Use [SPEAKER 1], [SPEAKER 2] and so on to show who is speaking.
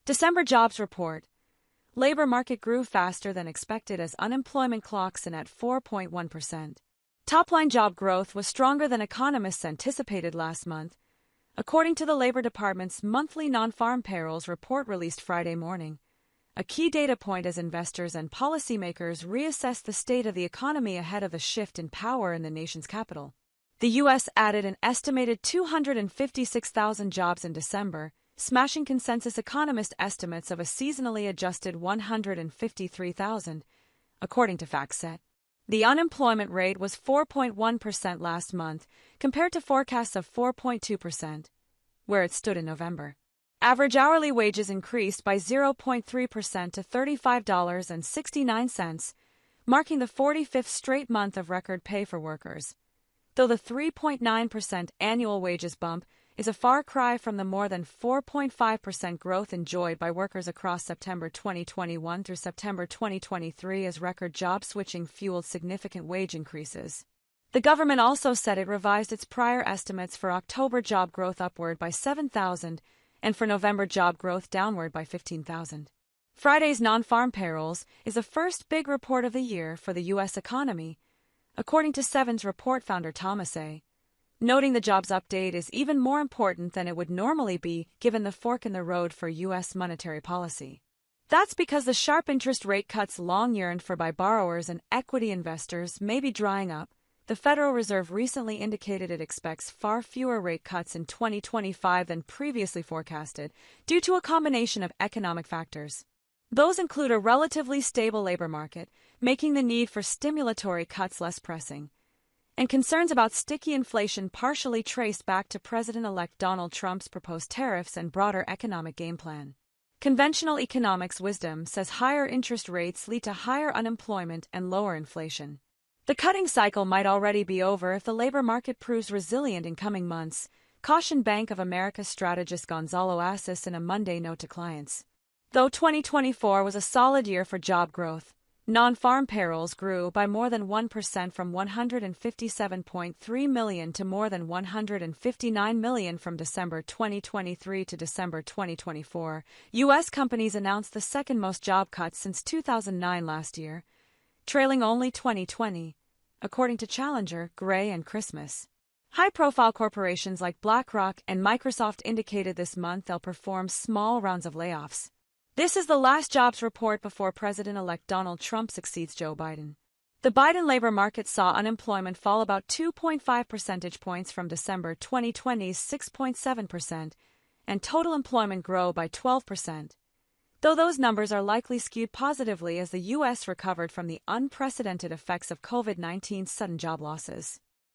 [SPEAKER 1] December jobs report. Labor market grew faster than expected as unemployment clocks in at 4.1%. Top-line job growth was stronger than economists anticipated last month, according to the Labor Department's monthly non-farm payrolls report released Friday morning, a key data point as investors and policymakers reassess the state of the economy ahead of a shift in power in the nation's capital. The U.S. added an estimated 256,000 jobs in December, smashing consensus economist estimates of a seasonally adjusted 153,000, according to FactSet. The unemployment rate was 4.1% last month, compared to forecasts of 4.2%, where it stood in November. Average hourly wages increased by 0.3% to $35.69, marking the 45th straight month of record pay for workers. Though the 3.9% annual wages bump is a far cry from the more than 4.5% growth enjoyed by workers across September 2021 through September 2023 as record job switching fueled significant wage increases. The government also said it revised its prior estimates for October job growth upward by 7,000 and for November job growth downward by 15,000. Friday's non-farm payrolls is the first big report of the year for the U.S. economy, according to Seven's report founder Thomas A., noting the jobs update is even more important than it would normally be given the fork in the road for U.S. monetary policy. That's because the sharp interest rate cuts long yearned for by borrowers and equity investors may be drying up. The Federal Reserve recently indicated it expects far fewer rate cuts in 2025 than previously forecasted, due to a combination of economic factors. Those include a relatively stable labor market, making the need for stimulatory cuts less pressing, and concerns about sticky inflation partially traced back to President-elect Donald Trump's proposed tariffs and broader economic game plan. Conventional economics wisdom says higher interest rates lead to higher unemployment and lower inflation. The cutting cycle might already be over if the labor market proves resilient in coming months, cautioned Bank of America strategist Gonzalo Assis in a Monday note to clients. Though 2024 was a solid year for job growth, non-farm payrolls grew by more than 1% from 157.3 million to more than 159 million from December 2023 to December 2024. U.S. companies announced the second most job cuts since 2009 last year, trailing only 2020, according to Challenger, Gray, and Christmas. High-profile corporations like BlackRock and Microsoft indicated this month they'll perform small rounds of layoffs. This is the last jobs report before President-elect Donald Trump succeeds Joe Biden. The Biden labor market saw unemployment fall about 2.5 percentage points from December 2020's 6.7%, and total employment grow by 12%, though those numbers are likely skewed positively as the U.S. recovered from the unprecedented effects of COVID-19's sudden job losses.